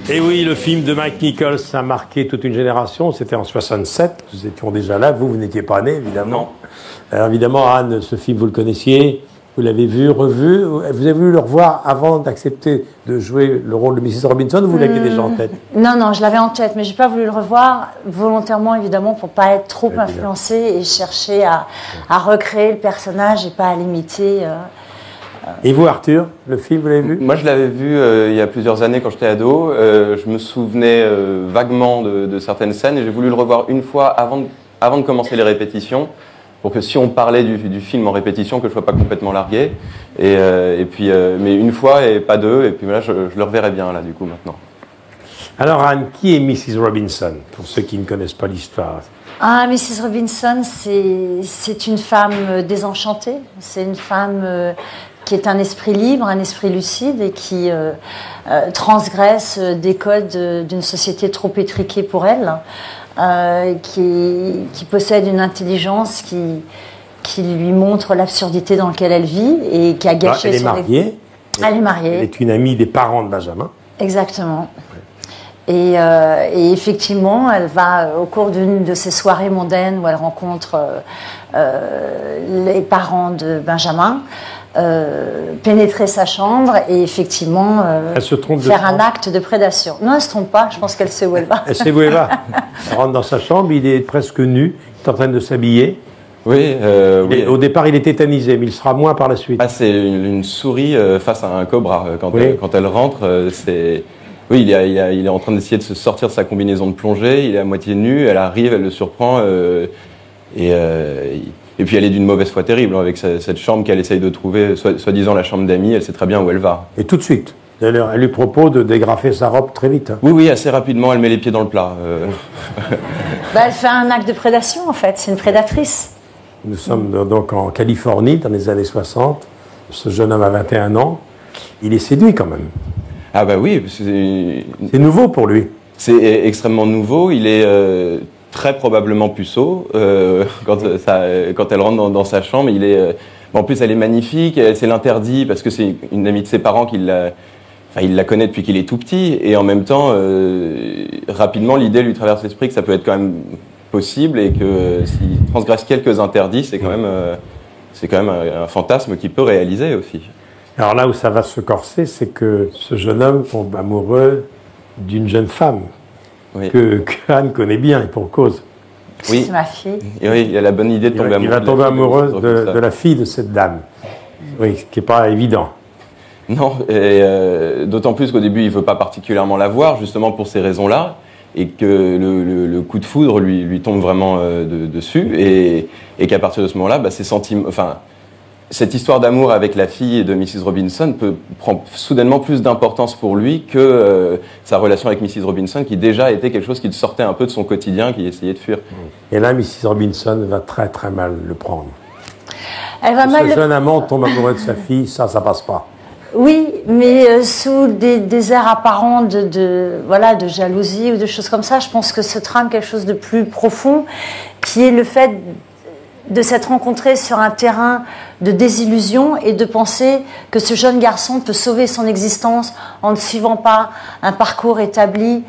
Et oui, le film de Mike Nichols a marqué toute une génération. C'était en 67. Nous étions déjà là. Vous n'étiez pas né, évidemment. Alors, évidemment, Anne, ce film, vous le connaissiez. Vous l'avez vu, revu. Vous avez voulu le revoir avant d'accepter de jouer le rôle de Mrs. Robinson ou vous l'aviez déjà en tête? Non, je l'avais en tête, mais je n'ai pas voulu le revoir volontairement, évidemment, pour ne pas être trop influencé et chercher à recréer le personnage et pas à l'imiter. Et vous, Arthur, le film, vous l'avez vu? Moi, je l'avais vu il y a plusieurs années quand j'étais ado. Je me souvenais vaguement de certaines scènes et j'ai voulu le revoir une fois avant de commencer les répétitions, pour que si on parlait du film en répétition, que je ne sois pas complètement largué. Mais une fois et pas deux, et puis là, je le reverrai bien, là, du coup, maintenant. Alors, Anne, qui est Mrs. Robinson, pour ceux qui ne connaissent pas l'histoire? Ah, Mrs. Robinson, c'est une femme désenchantée. C'est une femme qui est un esprit libre, un esprit lucide et qui transgresse des codes d'une société trop étriquée pour elle. Qui possède une intelligence qui lui montre l'absurdité dans laquelle elle vit et qui a gâché elle est mariée. Elle est mariée. Elle est une amie des parents de Benjamin. Exactement. Et effectivement, elle va, au cours d'une de ces soirées mondaines où elle rencontre les parents de Benjamin, pénétrer sa chambre et effectivement elle se trompe faire un acte de prédation. Non, elle ne se trompe pas, je pense qu'elle sait où elle va. Elle sait où elle va. Elle rentre dans sa chambre, il est presque nu, il est en train de s'habiller. Oui, Au départ, il est tétanisé, mais il sera moins par la suite. Ah, c'est une souris face à un cobra. Quand elle rentre, c'est... Oui, il est en train d'essayer de se sortir de sa combinaison de plongée, il est à moitié nu, elle arrive, elle le surprend, et puis elle est d'une mauvaise foi terrible, hein, avec cette chambre qu'elle essaye de trouver, soi-disant la chambre d'amis, elle sait très bien où elle va. Et tout de suite. D'ailleurs, elle lui propose de dégrafer sa robe très vite. Hein. Oui, assez rapidement, elle met les pieds dans le plat. Elle fait un acte de prédation, en fait, c'est une prédatrice. Nous sommes donc en Californie, dans les années 60. Ce jeune homme a 21 ans. Il est séduit quand même. Ah bah oui. C'est nouveau pour lui. C'est extrêmement nouveau. Il est très probablement puceau. Quand elle rentre dans sa chambre, en plus, elle est magnifique. C'est l'interdit parce que c'est une amie de ses parents il la connaît depuis qu'il est tout petit. Et en même temps, rapidement, l'idée lui traverse l'esprit que ça peut être quand même possible et que s'il transgresse quelques interdits, c'est quand même un fantasme qu'il peut réaliser aussi. Alors là où ça va se corser, c'est que ce jeune homme tombe amoureux d'une jeune femme que Anne connaît bien et pour cause. Oui. C'est ma fille. Et oui, il a la bonne idée de tomber amoureux. Il va tomber amoureux de la fille de cette dame. Oui, ce qui n'est pas évident. Non, et d'autant plus qu'au début, il ne veut pas particulièrement la voir, justement pour ces raisons-là, et que le coup de foudre lui tombe vraiment dessus, et qu'à partir de ce moment-là, ses sentiments... Cette histoire d'amour avec la fille de Mrs. Robinson prend soudainement plus d'importance pour lui que sa relation avec Mrs. Robinson, qui déjà était quelque chose qui sortait un peu de son quotidien, qu'il essayait de fuir. Et là, Mrs. Robinson va très très mal le prendre. Ce jeune amant tombe amoureux de sa fille, ça passe pas. Oui, mais sous des airs apparents de jalousie ou de choses comme ça, je pense que se trame quelque chose de plus profond, qui est le fait de s'être rencontré sur un terrain de désillusion et de penser que ce jeune garçon peut sauver son existence en ne suivant pas un parcours établi,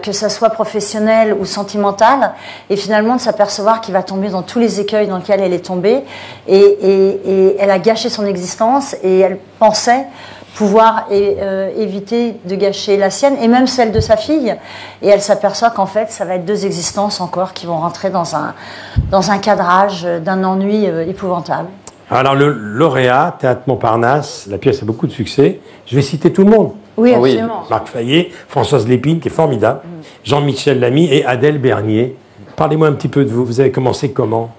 que ça soit professionnel ou sentimental, et finalement de s'apercevoir qu'il va tomber dans tous les écueils dans lesquels elle est tombée, et elle a gâché son existence, et elle pensait pouvoir éviter de gâcher la sienne et même celle de sa fille, et elle s'aperçoit qu'en fait ça va être deux existences encore qui vont rentrer dans un cadrage d'un ennui épouvantable. Alors le lauréat, Théâtre Montparnasse, la pièce a beaucoup de succès. Je vais citer tout le monde. Oui, absolument. Marc Fayet, Françoise Lépine qui est formidable, Jean-Michel Lamy et Adèle Bernier. Parlez-moi un petit peu de vous. Vous avez commencé comment?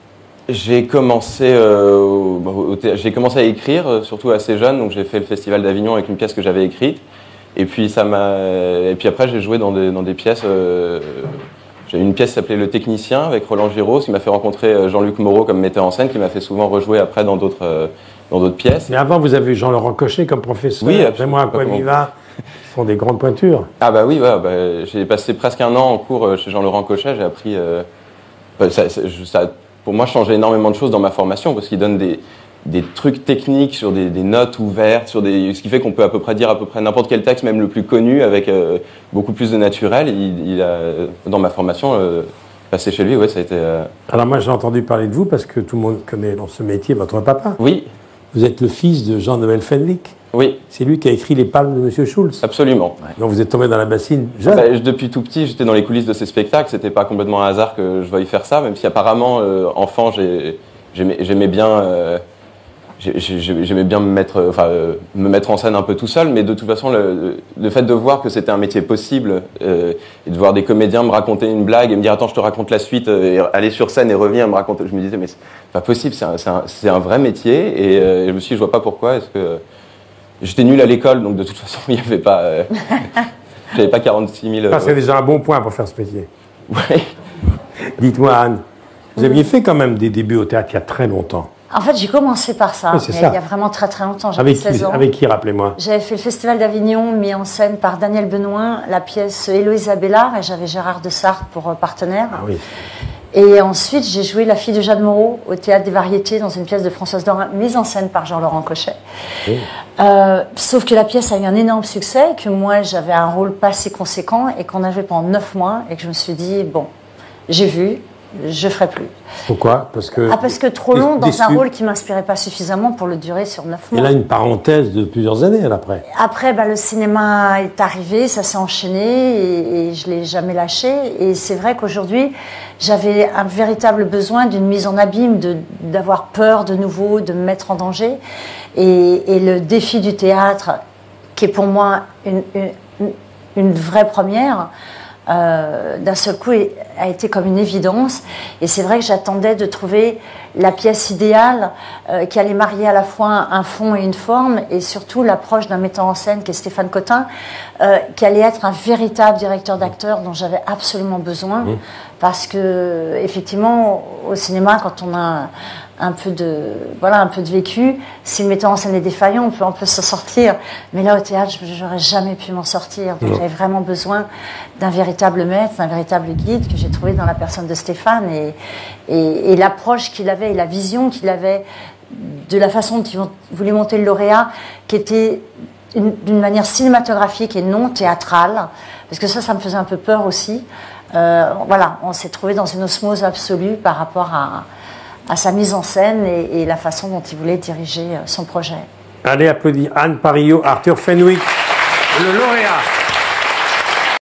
J'ai commencé à écrire, surtout assez jeune, donc j'ai fait le Festival d'Avignon avec une pièce que j'avais écrite. Et puis après j'ai joué dans des pièces. J'ai une pièce qui s'appelait Le Technicien avec Roland Giraud, qui m'a fait rencontrer Jean-Luc Moreau comme metteur en scène, qui m'a fait souvent rejouer après dans d'autres pièces. Mais avant, vous avez eu Jean-Laurent Cochet comme professeur. Oui, absolument. À quoi il va? Ce sont des grandes pointures. Ah bah oui, j'ai passé presque un an en cours chez Jean-Laurent Cochet. J'ai appris... ça pour moi, changé énormément de choses dans ma formation, parce qu'il donne des trucs techniques sur des notes ouvertes, ce qui fait qu'on peut à peu près dire à peu près n'importe quel texte, même le plus connu, avec beaucoup plus de naturel. Il a, dans ma formation, passé chez lui, ouais, ça a été... Alors moi, j'ai entendu parler de vous parce que tout le monde connaît dans ce métier votre papa. Oui. Vous êtes le fils de Jean-Noël Fenwick. Oui. C'est lui qui a écrit Les Palmes de Monsieur Schulz. Absolument. Donc vous êtes tombé dans la bassine jeune. Depuis tout petit, j'étais dans les coulisses de ces spectacles. C'était pas complètement un hasard que je veuille faire ça, même si apparemment, enfant, j'aimais bien me mettre en scène un peu tout seul. Mais de toute façon, le fait de voir que c'était un métier possible et de voir des comédiens me raconter une blague et me dire attends, je te raconte la suite, et aller sur scène et revenir me raconter, je me disais mais c'est pas possible, c'est un vrai métier. Et je me suis dit je vois pas pourquoi est-ce que j'étais nul à l'école, donc de toute façon, il n'y avait pas... j'avais pas 46 000... Ça, c'est déjà un bon point pour faire ce métier. Oui. Dites-moi, Anne, vous aviez fait quand même des débuts au théâtre il y a très longtemps. En fait, j'ai commencé par ça, Oui, mais ça. il y a vraiment très très longtemps, j'avais 16 ans. Avec qui, rappelez-moi? J'avais fait le Festival d'Avignon, mis en scène par Daniel Benoît, la pièce Héloïse Abélard, et j'avais Gérard de Sarthe pour partenaire. Ah oui. Et ensuite, j'ai joué La fille de Jeanne Moreau au Théâtre des Variétés dans une pièce de Françoise Dorin, mise en scène par Jean-Laurent Cochet. Oui. Sauf que la pièce a eu un énorme succès, que moi j'avais un rôle pas si conséquent et qu'on a joué pendant 9 mois et que je me suis dit, bon, j'ai vu, je ferai plus. Pourquoi? Parce que trop long dans un rôle qui m'inspirait pas suffisamment pour le durer sur 9 mois. Et là, une parenthèse de plusieurs années après. Après, le cinéma est arrivé, ça s'est enchaîné et je l'ai jamais lâché. Et c'est vrai qu'aujourd'hui, j'avais un véritable besoin d'une mise en abîme, d'avoir peur de nouveau, de me mettre en danger. Et le défi du théâtre, qui est pour moi une vraie première, d'un seul coup a été comme une évidence. Et c'est vrai que j'attendais de trouver la pièce idéale qui allait marier à la fois un fond et une forme, et surtout l'approche d'un metteur en scène qui est Stéphane Cotin, qui allait être un véritable directeur d'acteur dont j'avais absolument besoin. Parce que effectivement, au cinéma, quand on a un peu de vécu, si le metteur en scène est défaillant, on peut s'en sortir. Mais là, au théâtre, j'aurais jamais pu m'en sortir. Donc, j'avais vraiment besoin d'un véritable maître, d'un véritable guide que j'ai trouvé dans la personne de Stéphane, et l'approche qu'il avait et la vision qu'il avait de la façon dont il voulait monter le lauréat, qui était d'une manière cinématographique et non théâtrale, parce que ça me faisait un peu peur aussi. On s'est trouvé dans une osmose absolue par rapport à sa mise en scène et la façon dont il voulait diriger son projet. Allez applaudir Anne Parillot, Arthur Fenwick, le lauréat.